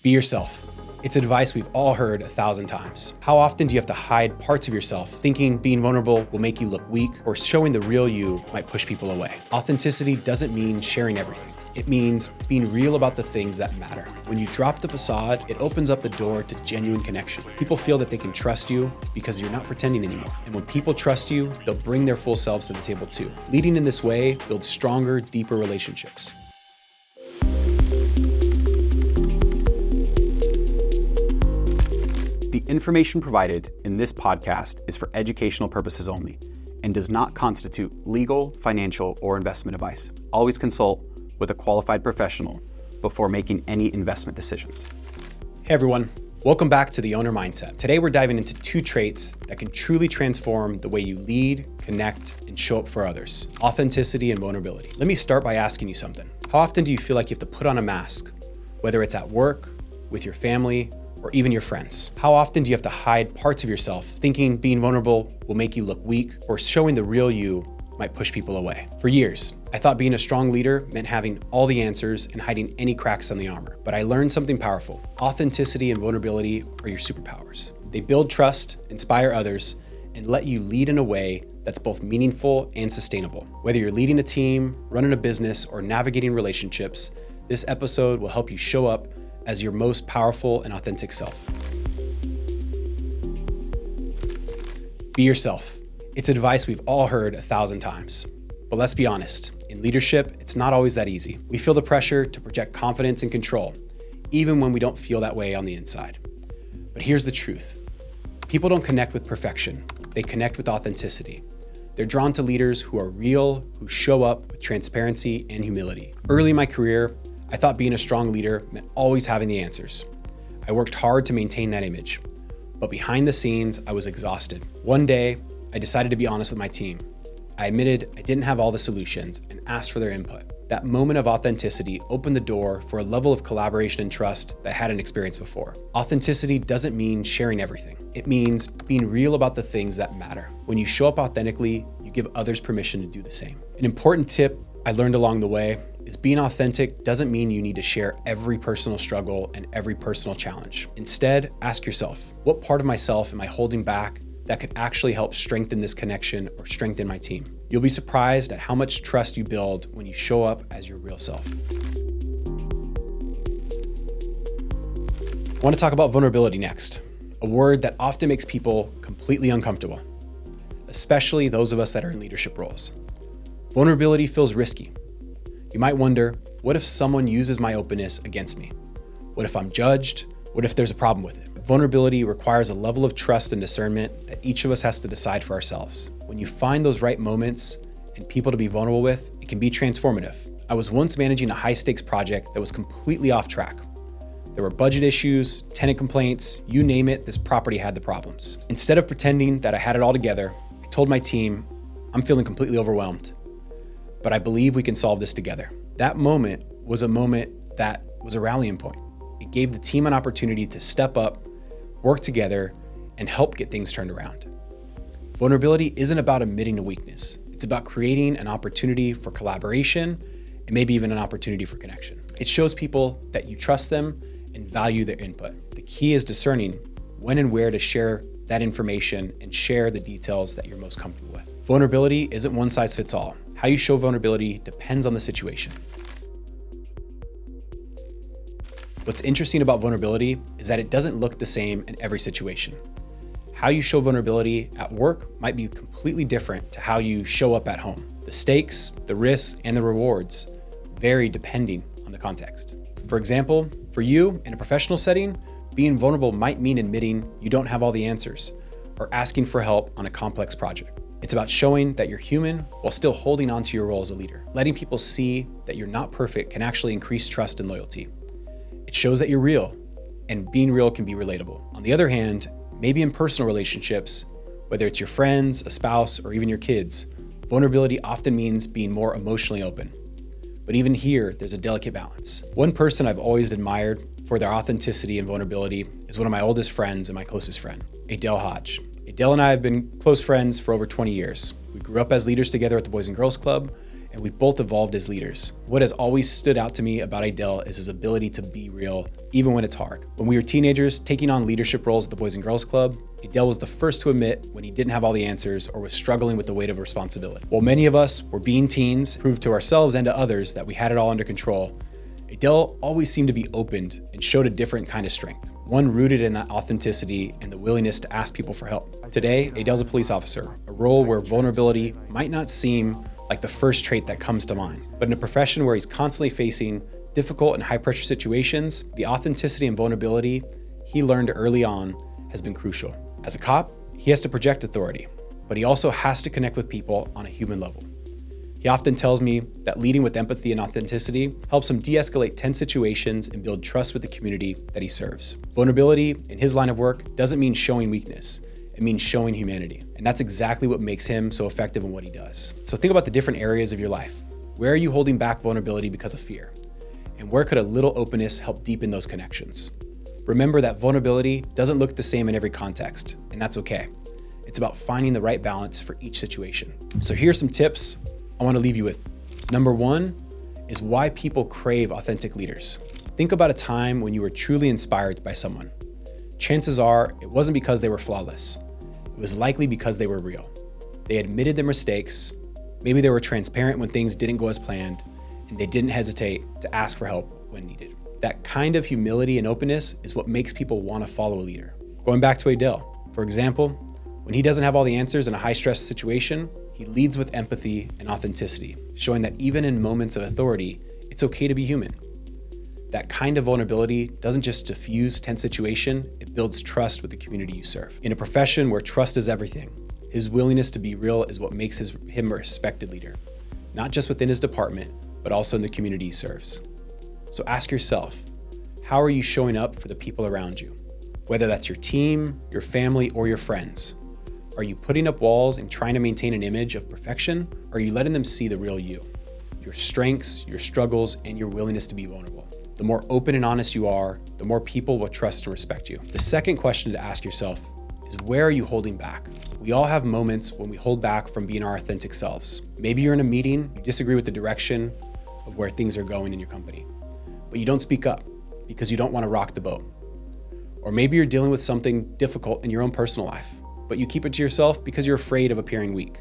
Be yourself. It's advice we've all heard 1,000 times. How often do you have to hide parts of yourself, thinking being vulnerable will make you look weak, or showing the real you might push people away? Authenticity doesn't mean sharing everything. It means being real about the things that matter. When you drop the facade, it opens up the door to genuine connection. People feel that they can trust you because you're not pretending anymore. And when people trust you, they'll bring their full selves to the table too. Leading in this way builds stronger, deeper relationships. The information provided in this podcast is for educational purposes only and does not constitute legal, financial, or investment advice. Always consult with a qualified professional before making any investment decisions. Hey everyone, welcome back to The Owner Mindset. Today we're diving into 2 traits that can truly transform the way you lead, connect, and show up for others: authenticity and vulnerability. Let me start by asking you something. How often do you feel like you have to put on a mask, whether it's at work, with your family, or even your friends? How often do you have to hide parts of yourself, thinking being vulnerable will make you look weak, or showing the real you might push people away? For years, I thought being a strong leader meant having all the answers and hiding any cracks on the armor. But I learned something powerful. Authenticity and vulnerability are your superpowers. They build trust, inspire others, and let you lead in a way that's both meaningful and sustainable. Whether you're leading a team, running a business, or navigating relationships, this episode will help you show up as your most powerful and authentic self. Be yourself. It's advice we've all heard 1,000 times. But let's be honest, in leadership, it's not always that easy. We feel the pressure to project confidence and control, even when we don't feel that way on the inside. But here's the truth. People don't connect with perfection. They connect with authenticity. They're drawn to leaders who are real, who show up with transparency and humility. Early in my career, I thought being a strong leader meant always having the answers. I worked hard to maintain that image, but behind the scenes, I was exhausted. One day, I decided to be honest with my team. I admitted I didn't have all the solutions and asked for their input. That moment of authenticity opened the door for a level of collaboration and trust that I hadn't experienced before. Authenticity doesn't mean sharing everything. It means being real about the things that matter. When you show up authentically, you give others permission to do the same. An important tip I learned along the way is being authentic doesn't mean you need to share every personal struggle and every personal challenge. Instead, ask yourself, what part of myself am I holding back that could actually help strengthen this connection or strengthen my team? You'll be surprised at how much trust you build when you show up as your real self. I want to talk about vulnerability next, a word that often makes people completely uncomfortable, especially those of us that are in leadership roles. Vulnerability feels risky. You might wonder, what if someone uses my openness against me? What if I'm judged? What if there's a problem with it? Vulnerability requires a level of trust and discernment that each of us has to decide for ourselves. When you find those right moments and people to be vulnerable with, it can be transformative. I was once managing a high-stakes project that was completely off track. There were budget issues, tenant complaints, you name it, this property had the problems. Instead of pretending that I had it all together, I told my team, I'm feeling completely overwhelmed, but I believe we can solve this together. That moment was a rallying point. It gave the team an opportunity to step up, work together, and help get things turned around. Vulnerability isn't about admitting a weakness. It's about creating an opportunity for collaboration and maybe even an opportunity for connection. It shows people that you trust them and value their input. The key is discerning when and where to share that information and share the details that you're most comfortable with. Vulnerability isn't one size fits all. How you show vulnerability depends on the situation. What's interesting about vulnerability is that it doesn't look the same in every situation. How you show vulnerability at work might be completely different to how you show up at home. The stakes, the risks, and the rewards vary depending on the context. For example, for you in a professional setting, being vulnerable might mean admitting you don't have all the answers or asking for help on a complex project. It's about showing that you're human while still holding on to your role as a leader. Letting people see that you're not perfect can actually increase trust and loyalty. It shows that you're real, and being real can be relatable. On the other hand, maybe in personal relationships, whether it's your friends, a spouse, or even your kids, vulnerability often means being more emotionally open. But even here, there's a delicate balance. One person I've always admired for their authenticity and vulnerability is one of my oldest friends and my closest friend, Adell Hodge. Adell and I have been close friends for over 20 years. We grew up as leaders together at the Boys and Girls Club, and we've both evolved as leaders. What has always stood out to me about Adell is his ability to be real, even when it's hard. When we were teenagers taking on leadership roles at the Boys and Girls Club, Adell was the first to admit when he didn't have all the answers or was struggling with the weight of responsibility. While many of us were being teens, proved to ourselves and to others that we had it all under control, Adell always seemed to be opened and showed a different kind of strength, one rooted in that authenticity and the willingness to ask people for help. Today, Adell's a police officer, a role where vulnerability might not seem like the first trait that comes to mind. But in a profession where he's constantly facing difficult and high-pressure situations, the authenticity and vulnerability he learned early on has been crucial. As a cop, he has to project authority, but he also has to connect with people on a human level. He often tells me that leading with empathy and authenticity helps him de-escalate tense situations and build trust with the community that he serves. Vulnerability in his line of work doesn't mean showing weakness. It means showing humanity. And that's exactly what makes him so effective in what he does. So think about the different areas of your life. Where are you holding back vulnerability because of fear? And where could a little openness help deepen those connections? Remember that vulnerability doesn't look the same in every context, and that's okay. It's about finding the right balance for each situation. So here's some tips I want to leave you with. Number one is why people crave authentic leaders. Think about a time when you were truly inspired by someone. Chances are it wasn't because they were flawless. It was likely because they were real. They admitted their mistakes. Maybe they were transparent when things didn't go as planned, and they didn't hesitate to ask for help when needed. That kind of humility and openness is what makes people want to follow a leader. Going back to Adell, for example, when he doesn't have all the answers in a high-stress situation, he leads with empathy and authenticity, showing that even in moments of authority, it's okay to be human. That kind of vulnerability doesn't just diffuse tense situation, it builds trust with the community you serve. In a profession where trust is everything, his willingness to be real is what makes him a respected leader, not just within his department, but also in the community he serves. So ask yourself, how are you showing up for the people around you? Whether that's your team, your family, or your friends. Are you putting up walls and trying to maintain an image of perfection, or are you letting them see the real you? Your strengths, your struggles, and your willingness to be vulnerable. The more open and honest you are, the more people will trust and respect you. The second question to ask yourself is, where are you holding back? We all have moments when we hold back from being our authentic selves. Maybe you're in a meeting, you disagree with the direction of where things are going in your company, but you don't speak up because you don't want to rock the boat. Or maybe you're dealing with something difficult in your own personal life, but you keep it to yourself because you're afraid of appearing weak.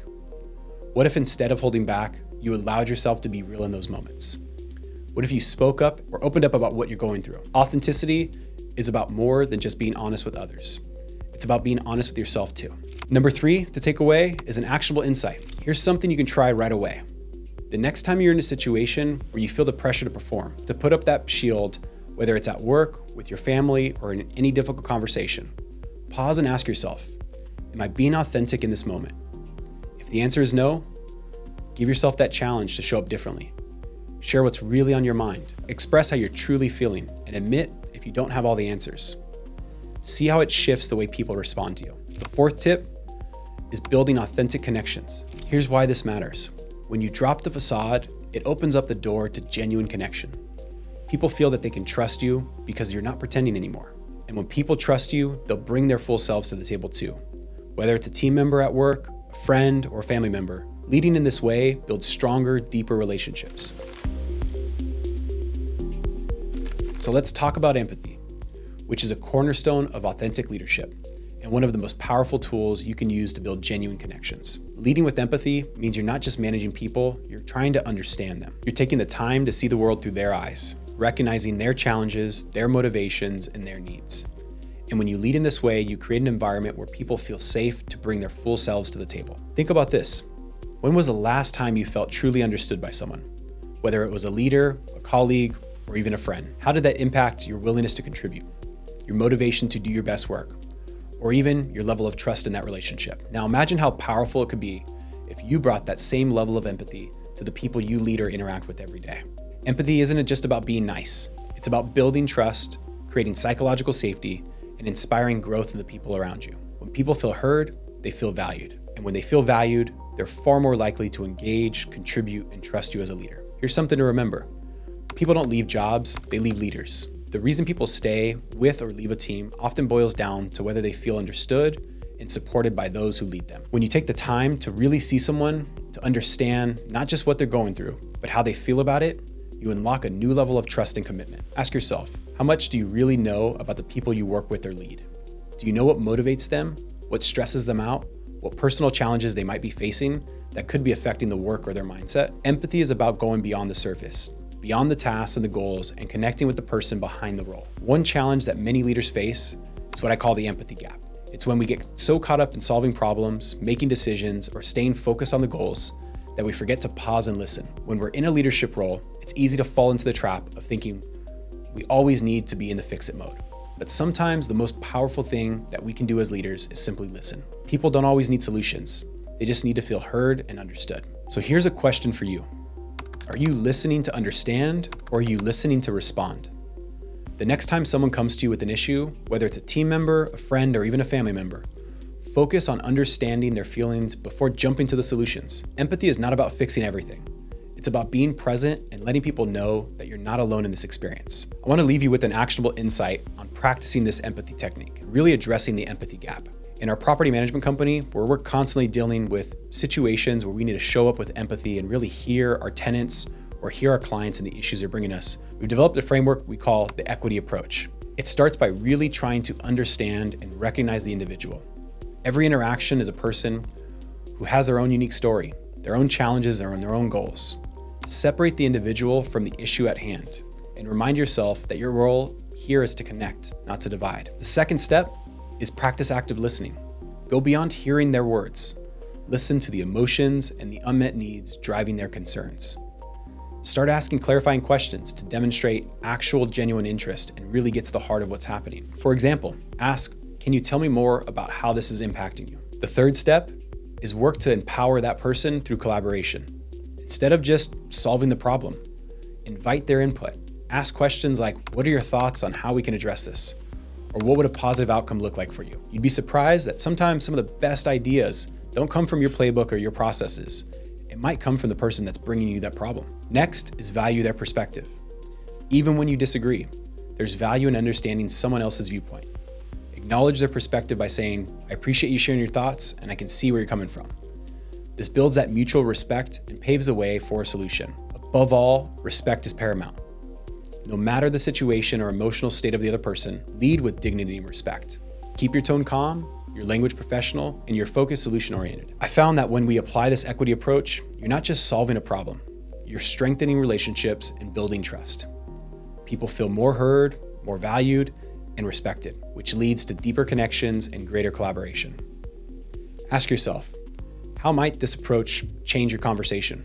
What if instead of holding back, you allowed yourself to be real in those moments? What if you spoke up or opened up about what you're going through? Authenticity is about more than just being honest with others. It's about being honest with yourself too. Number 3 to take away is an actionable insight. Here's something you can try right away. The next time you're in a situation where you feel the pressure to perform, to put up that shield, whether it's at work, with your family, or in any difficult conversation, pause and ask yourself, am I being authentic in this moment? If the answer is no, give yourself that challenge to show up differently. Share what's really on your mind. Express how you're truly feeling and admit if you don't have all the answers. See how it shifts the way people respond to you. The fourth tip is building authentic connections. Here's why this matters. When you drop the facade, it opens up the door to genuine connection. People feel that they can trust you because you're not pretending anymore. And when people trust you, they'll bring their full selves to the table too. Whether it's a team member at work, a friend, or a family member, leading in this way builds stronger, deeper relationships. So let's talk about empathy, which is a cornerstone of authentic leadership and one of the most powerful tools you can use to build genuine connections. Leading with empathy means you're not just managing people, you're trying to understand them. You're taking the time to see the world through their eyes, recognizing their challenges, their motivations, and their needs. And when you lead in this way, you create an environment where people feel safe to bring their full selves to the table. Think about this. When was the last time you felt truly understood by someone? Whether it was a leader, a colleague, or even a friend. How did that impact your willingness to contribute, your motivation to do your best work, or even your level of trust in that relationship? Now imagine how powerful it could be if you brought that same level of empathy to the people you lead or interact with every day. Empathy isn't just about being nice. It's about building trust, creating psychological safety, and inspiring growth in the people around you. When people feel heard, they feel valued. And when they feel valued, they're far more likely to engage, contribute, and trust you as a leader. Here's something to remember. People don't leave jobs, they leave leaders. The reason people stay with or leave a team often boils down to whether they feel understood and supported by those who lead them. When you take the time to really see someone, to understand not just what they're going through, but how they feel about it, you unlock a new level of trust and commitment. Ask yourself, how much do you really know about the people you work with or lead? Do you know what motivates them, what stresses them out, what personal challenges they might be facing that could be affecting the work or their mindset? Empathy is about going beyond the surface, beyond the tasks and the goals, and connecting with the person behind the role. One challenge that many leaders face is what I call the empathy gap. It's when we get so caught up in solving problems, making decisions, or staying focused on the goals that we forget to pause and listen. When we're in a leadership role, it's easy to fall into the trap of thinking we always need to be in the fix-it mode. But sometimes the most powerful thing that we can do as leaders is simply listen. People don't always need solutions. They just need to feel heard and understood. So here's a question for you. Are you listening to understand, or are you listening to respond? The next time someone comes to you with an issue, whether it's a team member, a friend, or even a family member, focus on understanding their feelings before jumping to the solutions. Empathy is not about fixing everything. It's about being present and letting people know that you're not alone in this experience. I want to leave you with an actionable insight on practicing this empathy technique, really addressing the empathy gap. In our property management company, where we're constantly dealing with situations where we need to show up with empathy and really hear our tenants or hear our clients and the issues they're bringing us, we've developed a framework we call the equity approach. It starts by really trying to understand and recognize the individual. Every interaction is a person who has their own unique story, their own challenges, and their own goals. Separate the individual from the issue at hand and remind yourself that your role here is to connect, not to divide. The second step is practice active listening. Go beyond hearing their words. Listen to the emotions and the unmet needs driving their concerns. Start asking clarifying questions to demonstrate actual genuine interest and really get to the heart of what's happening. For example, ask, can you tell me more about how this is impacting you? The third step is work to empower that person through collaboration. Instead of just solving the problem, invite their input. Ask questions like, what are your thoughts on how we can address this? Or what would a positive outcome look like for you? You'd be surprised that sometimes some of the best ideas don't come from your playbook or your processes. It might come from the person that's bringing you that problem. Next is value their perspective. Even when you disagree, there's value in understanding someone else's viewpoint. Acknowledge their perspective by saying, I appreciate you sharing your thoughts and I can see where you're coming from. This builds that mutual respect and paves the way for a solution. Above all, respect is paramount. No matter the situation or emotional state of the other person, lead with dignity and respect. Keep your tone calm, your language professional, and your focus solution-oriented. I found that when we apply this equity approach, you're not just solving a problem, you're strengthening relationships and building trust. People feel more heard, more valued, and respected, which leads to deeper connections and greater collaboration. Ask yourself, how might this approach change your conversation?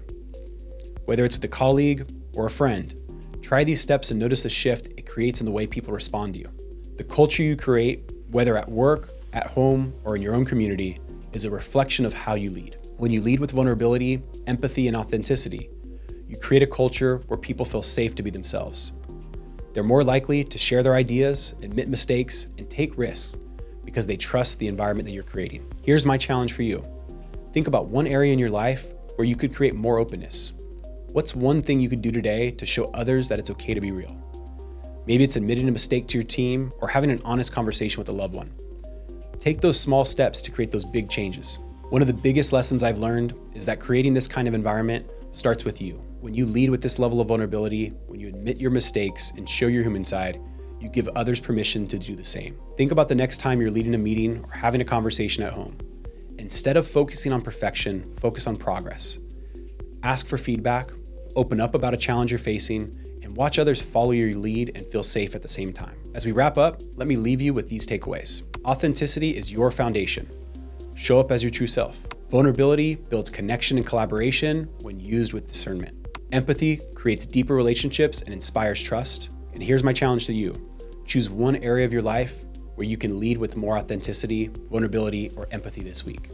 Whether it's with a colleague or a friend, try these steps and notice the shift it creates in the way people respond to you. The culture you create, whether at work, at home, or in your own community, is a reflection of how you lead. When you lead with vulnerability, empathy, and authenticity, you create a culture where people feel safe to be themselves. They're more likely to share their ideas, admit mistakes, and take risks because they trust the environment that you're creating. Here's my challenge for you. Think about one area in your life where you could create more openness. What's one thing you could do today to show others that it's okay to be real? Maybe it's admitting a mistake to your team or having an honest conversation with a loved one. Take those small steps to create those big changes. One of the biggest lessons I've learned is that creating this kind of environment starts with you. When you lead with this level of vulnerability, when you admit your mistakes and show your human side, you give others permission to do the same. Think about the next time you're leading a meeting or having a conversation at home. Instead of focusing on perfection, focus on progress. Ask for feedback, open up about a challenge you're facing, and watch others follow your lead and feel safe at the same time. As we wrap up, let me leave you with these takeaways. Authenticity is your foundation. Show up as your true self. Vulnerability builds connection and collaboration when used with discernment. Empathy creates deeper relationships and inspires trust. And here's my challenge to you. Choose one area of your life where you can lead with more authenticity, vulnerability, or empathy this week.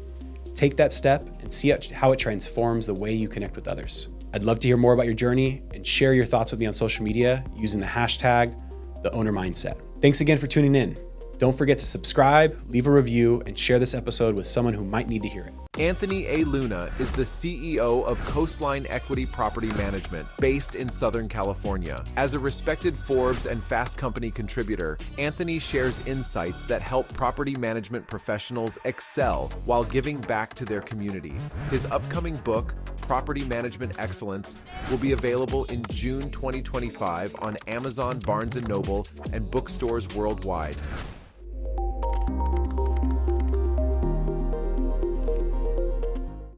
Take that step and see how it transforms the way you connect with others. I'd love to hear more about your journey and share your thoughts with me on social media using the hashtag #TheOwnerMindset. Thanks again for tuning in. Don't forget to subscribe, leave a review, and share this episode with someone who might need to hear it. Anthony A. Luna is the CEO of Coastline Equity Property Management, based in Southern California. As a respected Forbes and Fast Company contributor, Anthony shares insights that help property management professionals excel while giving back to their communities. His upcoming book, Property Management Excellence, will be available in June 2025 on Amazon, Barnes & Noble, and bookstores worldwide.